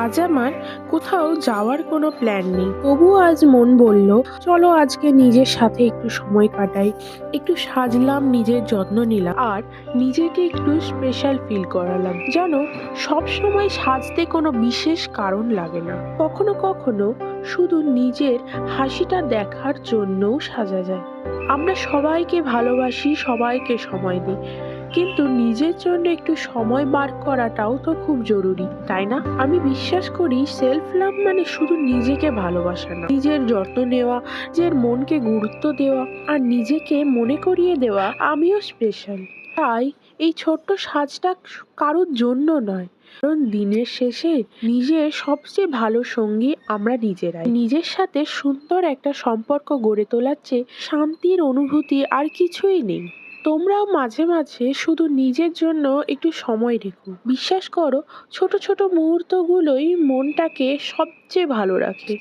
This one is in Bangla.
আজ আমার কোথাও যাওয়ার কোনো প্ল্যান নেই। তবুও আজ মন বলল, চলো আজকে নিজের সাথে একটু সময় কাটাই। একটু সাজলাম, নিজের যত্ন নিলাম আর নিজেকে একটু স্পেশাল ফিল করালাম। জানো, সবসময় সাজতে কোনো বিশেষ কারণ লাগে না। কখনো কখনো শুধু নিজের হাসিটা দেখার জন্যও সাজা যায়। আমরা সবাইকে ভালোবাসি, সবাইকে সময় দিই, কিন্তু নিজের জন্য একটু সময় বার করাটাও তো খুব জরুরি, তাই না? আমি বিশ্বাস করি সেলফ লাভ মানে শুধু নিজেকে ভালোবাসা না, নিজের যত্ন নেওয়া, নিজের মনকে গুরুত্ব দেওয়া আর নিজেকে মনে করিয়ে দেওয়া আমিও স্পেশাল। তাই এই ছোট্ট সাজটা কারোর জন্য নয়, কারণ দিনের শেষে নিজের সবচেয়ে ভালো সঙ্গী আমরা নিজেরাই। নিজের সাথে সুন্দর একটা সম্পর্ক গড়ে তোলার চেয়ে শান্তির অনুভূতি আর কিছুই নেই। তোমরাও মাঝে মাঝে শুধু নিজের জন্য একটু সময় রেখো। বিশ্বাস করো, ছোট ছোট মুহূর্তগুলোই মনটাকে সবচেয়ে ভালো রাখে।